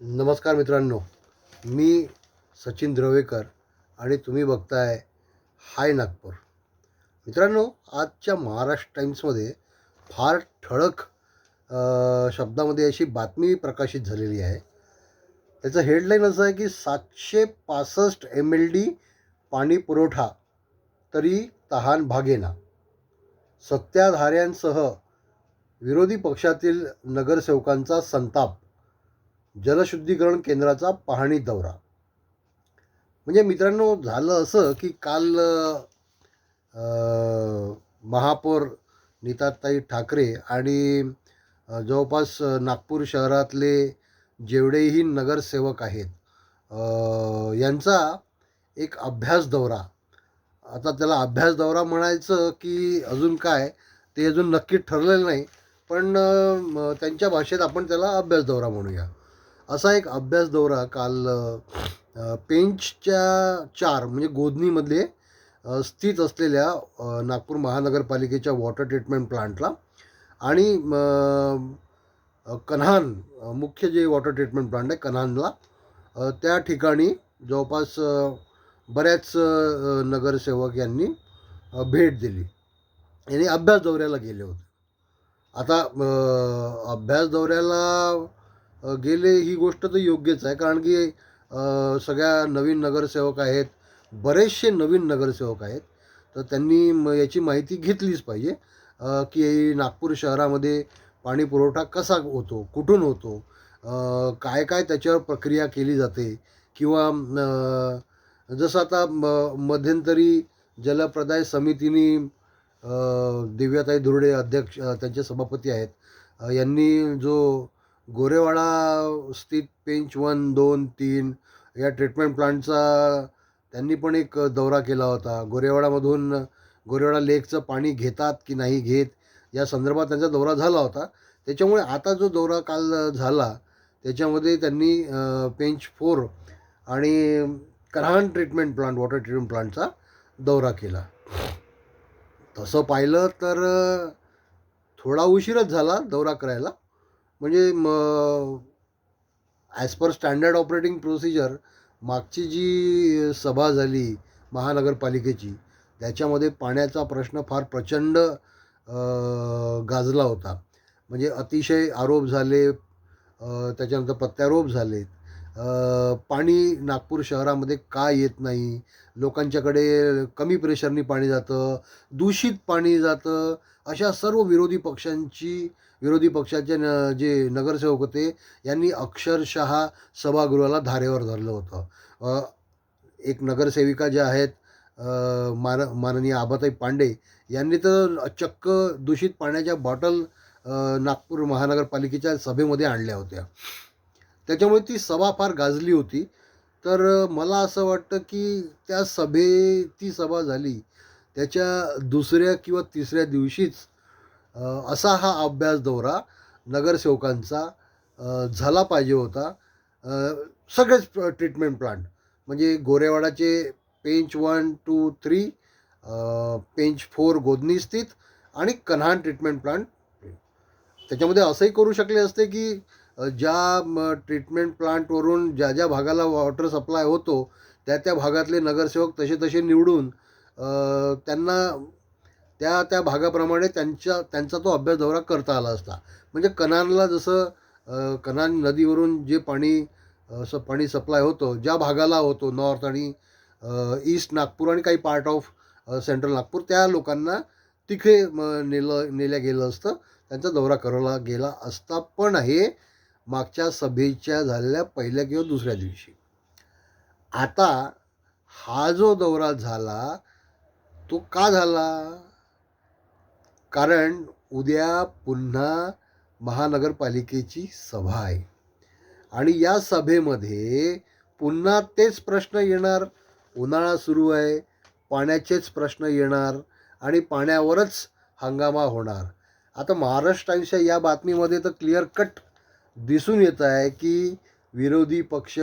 नमस्कार मित्रांनो, मी सचिन द्रवेकर आणि तुम्ही बघताय हाय नागपूर. मित्रांनो, आजच्या महाराष्ट्र टाइम्समध्ये फार ठळक शब्दामध्ये अशी बातमी प्रकाशित झालेली आहे. त्याचं हेडलाईन असं आहे की 765 MLD पाणी पुरवठा तरी तहान भागेना. सत्ताधाऱ्यांसह विरोधी पक्षातील नगरसेवकांचा संताप. जलशुद्धीकरण केंद्राचा पाहणी दौरा. म्हणजे मित्रांनो, झालं असं की काल महापौर नीताताई ठाकरे आणि जवळपास नागपूर शहरातले जेवढेही नगरसेवक आहेत यांचा एक अभ्यास दौरा. आता त्याला अभ्यास दौरा म्हणायचं की अजून काय ते अजून नक्की ठरलेलं नाही, पण त्यांच्या भाषेत आपण त्याला अभ्यास दौरा म्हणूया. असा एक अभ्यास दौरा काल पेंचच्या 4 म्हणजे गोधनीमध्ये स्थित असलेल्या नागपूर महानगरपालिकेच्या वॉटर ट्रीटमेंट प्लांटला आणि कन्हान मुख्य जे वॉटर ट्रीटमेंट प्लांट आहे कन्हानला, त्या ठिकाणी जवळपास बऱ्याच नगरसेवक यांनी भेट दिली आणि अभ्यास दौऱ्याला गेले होते. आता अभ्यास दौऱ्याला गेले ही गोष्ट तर योग्यच आहे, कारण की सगळ्या नवीन नगरसेवक आहेत, बरेचसे नवीन नगरसेवक आहेत, तर त्यांनी याची माहिती घेतलीच पाहिजे की नागपूर शहरामध्ये पाणी पुरवठा कसा होतो, कुठून होतो, काय काय त्याच्यावर प्रक्रिया केली जाते, किंवा जसं आता मध्यंतरी जलप्रदाय समितीने दिव्याताई धुर्डे अध्यक्ष, त्यांचे सभापती आहेत, यांनी जो गोरेवाडा स्थित पेंच 1, 2, 3 या ट्रीटमेंट प्लांटचा त्यांनी पण एक दौरा केला होता. गोरेवाडा लेकचं पाणी घेतात की नाही घेत या संदर्भात त्यांचा दौरा झाला होता. त्याच्यामुळे आता जो दौरा काल झाला त्याच्यामध्ये त्यांनी पेंच 4 आणि कऱ्हाण ट्रीटमेंट प्लांट वॉटर ट्रीटमेंट प्लांटचा दौरा केला. तसं पाहिलं तर थोडा उशीरच झाला दौरा करायला. म्हणजे as per standard operating procedure मागची जी सभा झाली महानगरपालिकेची, त्याच्यामध्ये पाण्याचा प्रश्न फार प्रचंड गाजला होता. म्हणजे अतिशय आरोप झाले, त्याच्यानंतर प्रत्यारोप झाले. पाणी नागपूर शहरामध्ये का येत नाही, लोकांच्याकडे कमी प्रेशरनी पाणी जातं, दूषित पाणी जातं, अशा सर्व विरोधी पक्षाचे जे नगरसेवक होते यांनी अक्षरशः सभागृहाला धारेवर धरलं होतं. एक नगरसेविका ज्या आहेत माननीय आबाताई पांडे यांनी तर चक्क दूषित पाण्याच्या बॉटल नागपूर महानगरपालिकेच्या सभेमध्ये आणल्या होत्या. त्याच्यामुळे ती सभा फार गाजली होती. तर मला असं वाटतं की ती सभा झाली त्याच्या दुसऱ्या किंवा तिसऱ्या दिवशीच असा हा अभ्यास दौरा नगरसेवकांचा झाला पाहिजे होता. सगळेच ट्रीटमेंट प्लांट म्हणजे गोरेवाडाचे पेंच 1, 2, 3, पेंच 4 गोधनी स्थित आणि कन्हान ट्रीटमेंट प्लांट. त्याच्यामध्ये असंही करू शकले असते की ज्या ट्रीटमेंट प्लांटवरून ज्या भागाला वॉटर सप्लाय होतो त्या भागातले नगरसेवक तसे निवडून त्यांना त्या भागाप्रमाणे त्यांचा तो अभ्यास दौरा करता आला असता. म्हणजे कन्हानला जसं कन्हान नदीवरून जे पाणी सप्लाय होतो ज्या भागाला होतो, नॉर्थ आणि ईस्ट नागपूर आणि काही पार्ट ऑफ सेंट्रल नागपूर, त्या लोकांना तिथे नेल्या गेलं असतं, त्यांचा दौरा करवला गेला असता. पण हे मागच्या सभेच्या झालेल्या पहिल्या किंवा दुसऱ्या दिवशी. आता हा जो दौरा झाला तो का झाला? कारण उद्या पुन्हा महानगरपालिकेची सभा आहे आणि या सभेमध्ये पुन्हा तेच प्रश्न येणार. उन्हाळा सुरू आहे, पाण्याचेच प्रश्न येणार आणि पाण्यावरच हंगामा होणार. आता महाराष्ट्र टाइम्सच्या या बातमीमध्ये तर क्लिअर कट दिसून येत आहे की विरोधी पक्ष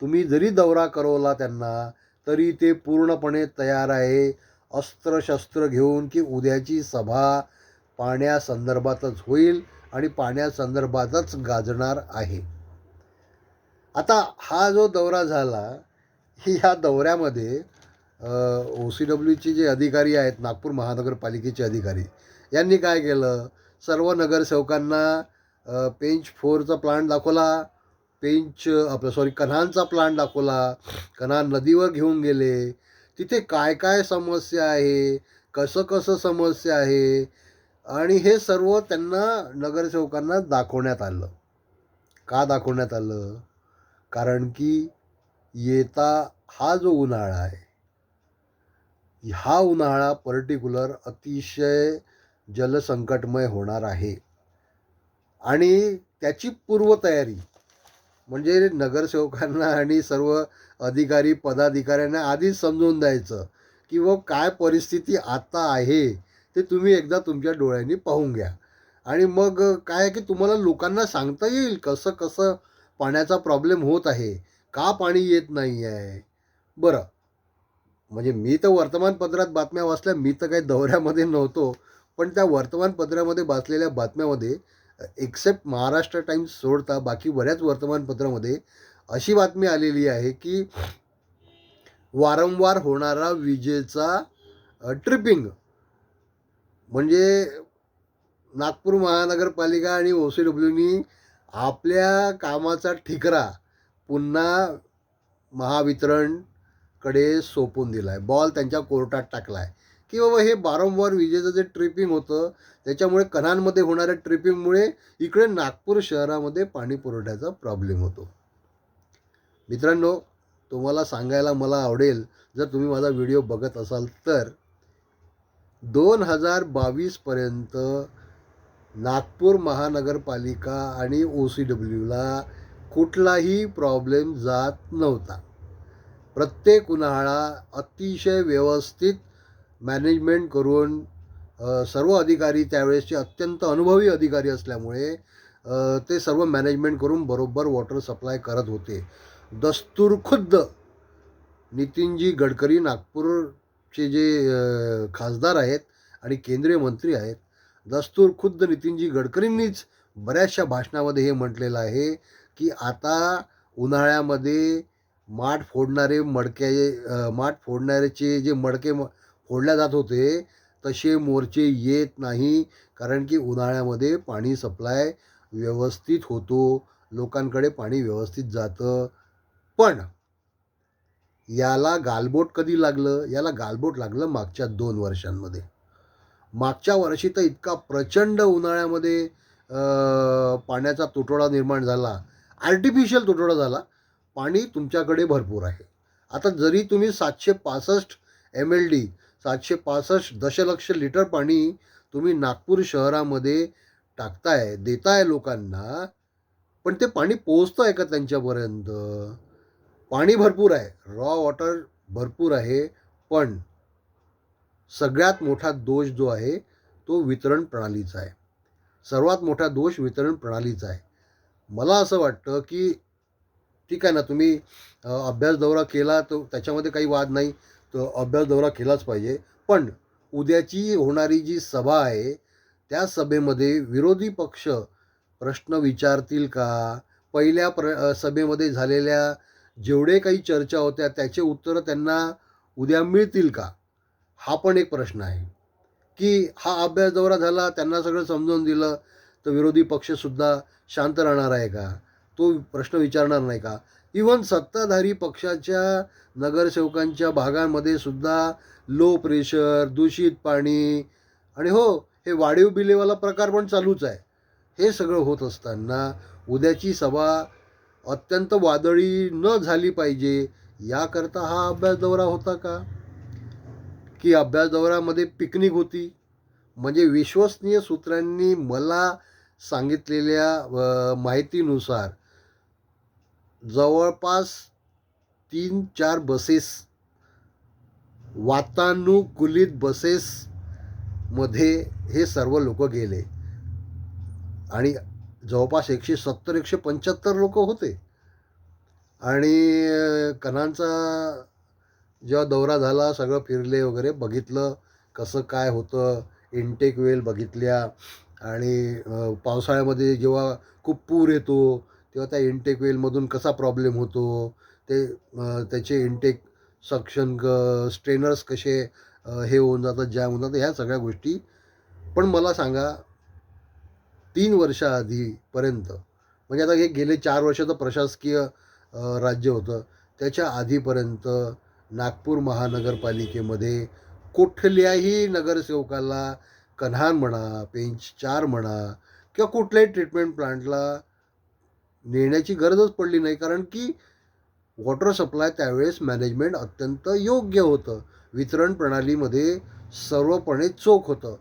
तुम्ही जरी दौरा करवला त्यांना तरी ते पूर्णपणे तयार आहे अस्त्रशस्त्र घेऊन की उद्याची सभा पाण्यासंदर्भातच होईल आणि पाण्यासंदर्भातच गाजणार आहे. आता हा जो दौरा झाला, ह्या दौऱ्यामध्ये OCWचे जे अधिकारी आहेत, नागपूर महानगरपालिकेचे अधिकारी, यांनी काय केलं, सर्व नगरसेवकांना पेंच 4चा प्लांट दाखवला, कन्हानचा प्लांट दाखवला, कन्हान नदीवर घेऊन गेले. तिथे काय काय समस्या आहे, कसं कसं समस्या आहे, आणि हे सर्व त्यांना नगरसेवकांना दाखवण्यात आलं. का दाखवण्यात आलं? कारण की येता हा जो उन्हाळा आहे, हा उन्हाळा पर्टिक्युलर अतिशय जलसंकटमय होणार आहे आणि त्याची पूर्वतयारी म्हणजे नगरसेवकांना आणि सर्व अधिकारी पदाधिकाऱ्यांना आधीच समजून द्यायचं की काय परिस्थिती आता आहे ते तुम्ही एकदा तुमच्या डोळ्यांनी पाहून घ्या. आणि मग काय आहे की तुम्हाला लोकांना सांगता येईल कसं कसं पाण्याचा प्रॉब्लेम होत आहे, का पाणी येत नाही आहे. बरं, म्हणजे मी तर वर्तमानपत्रात बातम्या वाचल्या, मी तर काही दौऱ्यामध्ये नव्हतो. पण त्या वर्तमानपत्रामध्ये वाचलेल्या बातम्यामध्ये एक्सेप्ट महाराष्ट्र टाइम्स सोडता बाकी बऱ्याच वर्तमानपत्रामध्ये अशी बातमी आलेली आहे की वारंवार होणारा विजेचा ट्रिपिंग, म्हणजे नागपूर महानगरपालिका आणि OCWनी आपल्या कामाचा ठिकरा पुन्हा महावितरणकडे सोपवून दिला आहे. बॉल त्यांच्या कोर्टात टाकला आहे की बाबा हे वारंवार विजेचं जे ट्रिपिंग होतं त्याच्यामुळे कन्हानमध्ये होणाऱ्या ट्रिपिंगमुळे इकडे नागपूर शहरामध्ये पाणी पुरवठ्याचा प्रॉब्लेम होतो. मित्रांनो, तुम्हाला सांगायला मला आवडेल, जर तुम्ही माझा व्हिडिओ बघत असाल तर 2022पर्यंत नागपूर महानगरपालिका आणि OCWला कुठलाही प्रॉब्लेम जात नव्हता. प्रत्येक उन्हाळा अतिशय व्यवस्थित मॅनेजमेंट करून सर्व अधिकारी त्यावेळेसचे अत्यंत अनुभवी अधिकारी असल्यामुळे ते सर्व मॅनेजमेंट करून बरोबर वॉटर सप्लाय करत होते. दस्तूरखुद्द नितीनजी गडकरी नागपूरचे जे खासदार आहेत आणि केंद्रीय मंत्री आहेत, दस्तूरखुद्द नितीनजी गडकरींनीच बऱ्याचशा भाषणामध्ये हे म्हटलेलं आहे की आता उन्हाळ्यामध्ये माठ फोडणाऱ्याचे जे मडके फोडल्या जात होते तसे मोर्चे येत नाही, कारण की उन्हाळ्यामध्ये पाणी सप्लाय व्यवस्थित होतो, लोकांकडे पाणी व्यवस्थित जातं. पण याला गालबोट कधी लागलं? याला गालबोट लागलं मागच्या 2 वर्षांमध्ये. मागच्या वर्षी तर इतका प्रचंड उन्हाळ्यामध्ये पाण्याचा तुटवडा निर्माण झाला, आर्टिफिशियल तुटवडा झाला. पाणी तुमच्याकडे भरपूर आहे. आता जरी तुम्ही 765 MLD 765 दशलक्ष लिटर पाणी तुम्ही नागपूर शहरामध्ये टाकताय, देताय लोकांना, पण ते पाणी पोहोचतं आहे का त्यांच्यापर्यंत? पाणी भरपूर आहे, रॉ वॉटर भरपूर आहे, पण सगळ्यात मोठा दोष जो आहे तो वितरण प्रणालीचा आहे. सर्वात मोठा दोष वितरण प्रणालीचा आहे. मला असं वाटतं की ठीक आहे ना, तुम्ही अभ्यास दौरा केला तर त्याच्यामध्ये काही वाद नाही, तर अभ्यास दौरा केलाच पाहिजे. पण उद्याची होणारी जी सभा आहे त्या सभेमध्ये विरोधी पक्ष प्रश्न विचारतील का? पहिल्या सभेमध्ये झालेल्या जेवढे काही चर्चा होत्या त्याचे उत्तरं त्यांना उद्या मिळतील का? हा पण एक प्रश्न आहे. की हा अभ्यास दौरा झाला, त्यांना सगळं समजावून दिलं, तर विरोधी पक्षसुद्धा शांत राहणार आहे का? तो प्रश्न विचारणार नाही का? इव्हन सत्ताधारी पक्षाच्या नगरसेवकांच्या भागांमध्ये सुद्धा लो प्रेशर, दूषित पाणी आणि हो, हे वाढीव बिलेवाला प्रकार पण चालूच आहे. हे सगळं होत असताना उद्याची सभा अत्यंत वादळी न झाली पाहिजे याकरता हा अभ्यास दौरा होता का? की अभ्यास दौऱ्यामध्ये पिकनिक होती? म्हणजे विश्वसनीय सूत्रांनी मला सांगितलेल्या माहितीनुसार जवळपास 3-4 बसेस, वातानुकूलित बसेसमध्ये हे सर्व लोक गेले आणि जवळपास 170-175 लोक होते. आणि कन्हानचा जेव्हा दौरा झाला, सगळं फिरले वगैरे, बघितलं कसं काय होतं, इनटेक वेल बघितल्या आणि पावसाळ्यामध्ये जेव्हा खूप पूर येतो तेव्हा त्या इनटेक वेलमधून कसा प्रॉब्लेम होतो, ते त्याचे इनटेक सक्शन स्ट्रेनर्स कसे हे होऊन जातात, जॅम होऊन जातात, ह्या सगळ्या गोष्टी. पण मला सांगा 3 वर्षाआधीपर्यंत, म्हणजे आता हे गेले 4 वर्षाचं प्रशासकीय राज्य होतं. त्याच्या आधीपर्यंत नागपूर महानगरपालिकेमध्ये कुठल्याही नगरसेवकाला कन्हान म्हणा, पेंच 4 म्हणा किंवा कुठल्याही ट्रीटमेंट प्लांटला नेण्याची गरजच पडली नाही. कारण की वॉटर सप्लाय त्यावेळेस मॅनेजमेंट अत्यंत योग्य होतं. वितरण प्रणालीमध्ये सर्वपणे चोख होतं.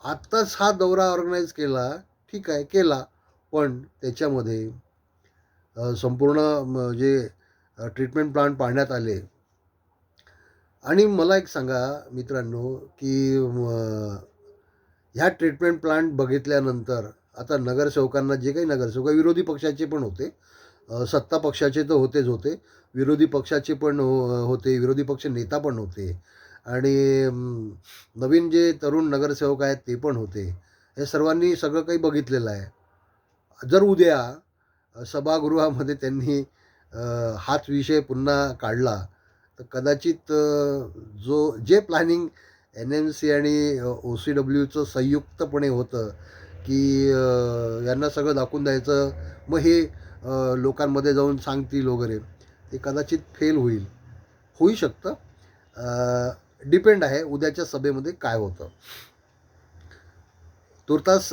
आत्ताच हा दौरा ऑर्गनाईज केला, ठीक आहे केला, पण त्याच्यामध्ये संपूर्ण जे ट्रीटमेंट प्लांट पाहण्यात आले. आणि मला एक सांगा मित्रांनो, की ह्या ट्रीटमेंट प्लांट बघितल्यानंतर आता नगरसेवकांना, जे काही नगरसेवक विरोधी पक्षाचे पण होते, सत्ता पक्षाचे तर होतेच होते, विरोधी पक्षाचे पण होते, विरोधी पक्ष नेता पण होते, आणि नवीन जे तरुण नगरसेवक आहेत ते पण होते. हे सर्वांनी सगळं काही बघितलेलं आहे. जर उद्या सभागृहामध्ये त्यांनी हाच विषय पुन्हा काढला, तर कदाचित जे प्लॅनिंग NMC आणि OCWचं संयुक्तपणे होतं, की यांना सगळं दाखवून द्यायचं, मग हे लोकांमध्ये जाऊन सांगतील वगैरे, ते कदाचित फेल होईल. होऊ शकतं. डिपेंड आहे उद्याच्या सभेमध्ये काय होतं. तुर्तास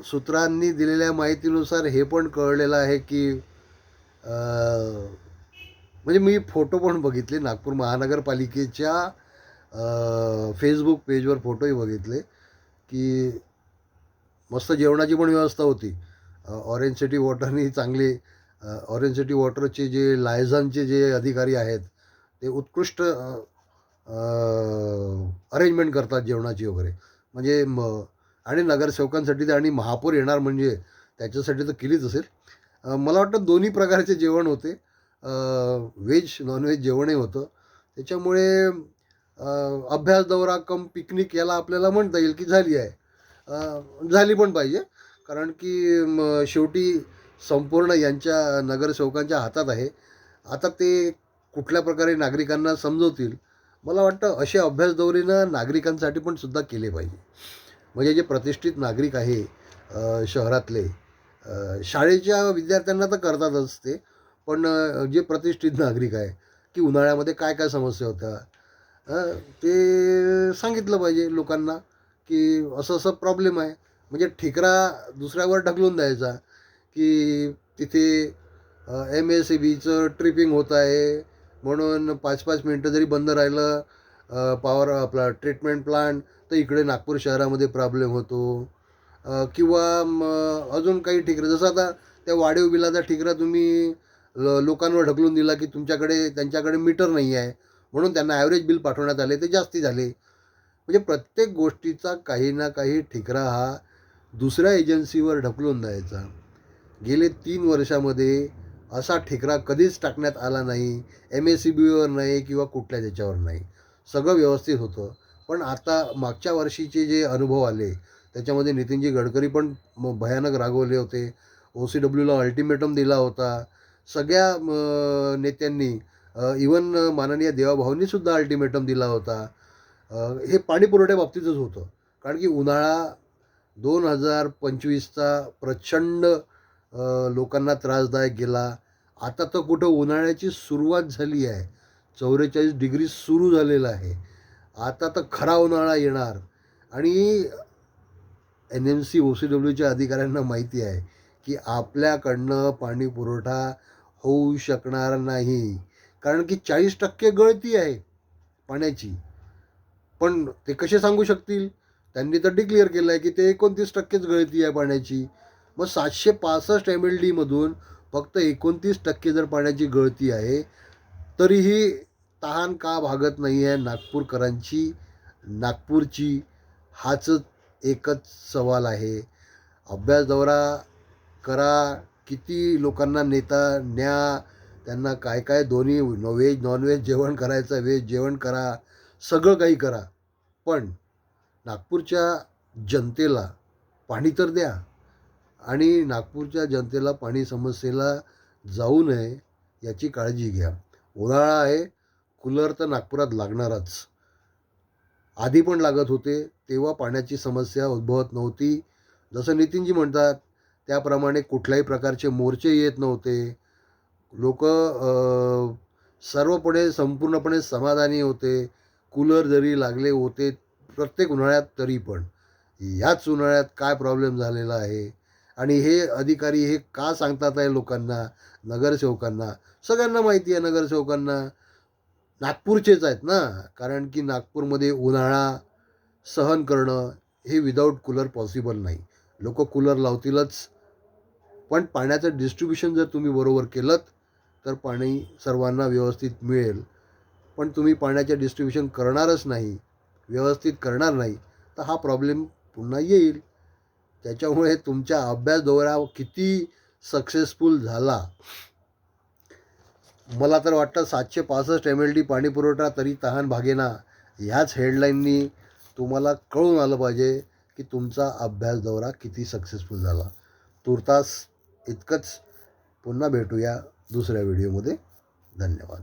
सूत्रांनी दिलेल्या माहितीनुसार हे पण कळलेलं आहे, की म्हणजे मी फोटो पण बघितले नागपूर महानगरपालिकेच्या फेसबुक पेजवर, फोटोही बघितले, की मस्त जेवणाची पण व्यवस्था होती. ऑरेंज सिटी वॉटरनी चांगले, ऑरेंज सिटी वॉटरचे जे लायझनचे जे अधिकारी आहेत ते उत्कृष्ट अरेंजमेंट करतात जेवणाची वगैरे. म्हणजे आणि नगरसेवकांसाठी तर, आणि महापौर येणार म्हणजे त्याच्यासाठी तर केलीच असेल. मला वाटतं दोन्ही प्रकारचे जेवण होते. व्हेज नॉनव्हेज जेवणही होतं. त्याच्यामुळे अभ्यास दौरा कम पिकनिक याला आपल्याला म्हणता येईल, की झाली आहे. झाली पण पाहिजे, कारण की शेवटी संपूर्ण यांच्या नगरसेवकांच्या हातात आहे. आता ते कुठल्या प्रकारे नागरिकांना समजवतील. मला वाटतं असे अभ्यास दौरे नागरिकांसाठी पण सुद्धा केले पाहिजे. म्हणजे जे प्रतिष्ठित नागरिक आहे शहरातले, शाळेच्या विद्यार्थ्यांना तर करतातच ते, पण जे प्रतिष्ठित नागरिक आहे, की उन्हाळ्यामध्ये काय काय समस्या होत्या, ते सांगितलं पाहिजे लोकांना, की असं असं प्रॉब्लेम आहे. म्हणजे ठिकरा दुसऱ्यावर ढकलून द्यायचा, की तिथे MSEBीचं ट्रिपिंग होत आहे म्हणून 5-5 मिनटं जरी बंद राहिलं पॉवर आपला ट्रीटमेंट प्लांट, तर इकडे नागपूर शहरामध्ये प्रॉब्लेम होतो. किंवा अजून काही ठिकरं, जसं आता त्या वाढीव बिलाचा ठिकरा तुम्ही लोकांवर ढकलून दिला, की त्यांच्याकडे मीटर नाही आहे म्हणून त्यांना ॲव्हरेज बिल पाठवण्यात आले, ते जास्ती झाले. म्हणजे प्रत्येक गोष्टीचा काही ना काही ठिकरा हा दुसऱ्या एजन्सीवर ढकलून द्यायचा. गेले 3 वर्षामध्ये असा ठिकरा कधीच टाकण्यात आला नाही. MSEBीवर नाही किंवा कुठल्या त्याच्यावर नाही. सगळं व्यवस्थित होतं. पण आता मागच्या वर्षीचे जे अनुभव आले, त्याच्यामध्ये नितीनजी गडकरी पण भयानक रागवले होते. OCWला अल्टिमेटम दिला होता. सगळ्या नेत्यांनी, इवन माननीय देवाभाऊंनी सुद्धा अल्टिमेटम दिला होता. हे पाणी पुरवठ्याबाबतीतच होतं. कारण की उन्हाळा 2025चा प्रचंड लोकांना त्रासदायक गेला. आता तर कुठं उन्हाळ्याची सुरुवात झाली आहे. 44 डिग्री सुरू झालेला आहे. आता तर खरा उन्हाळा येणार. आणि NMC OCWच्या अधिकाऱ्यांना माहिती आहे, की आपल्याकडनं पाणी पुरवठा होऊ शकणार नाही. कारण की 40% गळती आहे पाण्याची. पण ते कसे सांगू शकतील? त्यांनी तर डिक्लेअर केलं आहे, की ते 29%च गळती आहे पाण्याची. मग 765 MLDमधून फक्त 29% जर पाण्याची गळती आहे, तरीही तहान का भागत नाही आहे नागपूरकरांची, नागपूरची? हाच एकच सवाल आहे. अभ्यास दौरा करा, किती लोकांना न्या, त्यांना काय काय दोन्ही व्हेज नॉनव्हेज जेवण करायचं, व्हेज जेवण करा, सगळं काही करा. पण नागपूरच्या जनतेला पाणी तर द्या. आणि नागपूरच्या जनतेला पाणी समस्येला जाऊ नये याची काळजी घ्या. उन्हाळा आहे, कूलर तर नागपुरात लागणारच. आधी पण लागत होते, तेव्हा पाण्याची समस्या उद्भवत नव्हती. जसं नितीनजी म्हणतात त्याप्रमाणे कुठल्याही प्रकारचे मोर्चे येत नव्हते. लोक सर्वपणे संपूर्णपणे समाधानी होते. कूलर जरी लागले होते प्रत्येक उन्हाळ्यात तरी पण याच उन्हाळ्यात काय प्रॉब्लेम झालेला आहे आणि हे अधिकारी हे का सांगतात आहे लोकांना, नगरसेवकांना. सगळ्यांना माहिती आहे नगरसेवकांना, नागपूरचेच आहेत ना. कारण की नागपूरमध्ये उन्हाळा सहन करणं हे विदाऊट कूलर पॉसिबल नाही. लोक कूलर लावतीलच, पण पाण्याचं डिस्ट्रीब्युशन जर तुम्ही बरोबर केलं तर पाणी सर्वांना व्यवस्थित मिळेल. पण तुम्ही पाण्याचे डिस्ट्रीब्युशन करणारच नाही, व्यवस्थित करणार नाही, तर हा प्रॉब्लेम पुन्हा येईल. त्याच्यामुळे तुमच्या अभ्यास दौरा किती सक्सेसफुल झाला, मला तर वाटतं 765 MLD पाणी पुरवठा तरी तहान भागेना ह्याच हेडलाईननी तुम्हाला कळून आलं पाहिजे की तुमचा अभ्यास दौरा किती सक्सेसफुल झाला. तूर्तास इतकंच. पुन्हा भेटूया दुसऱ्या व्हिडिओमध्ये. धन्यवाद.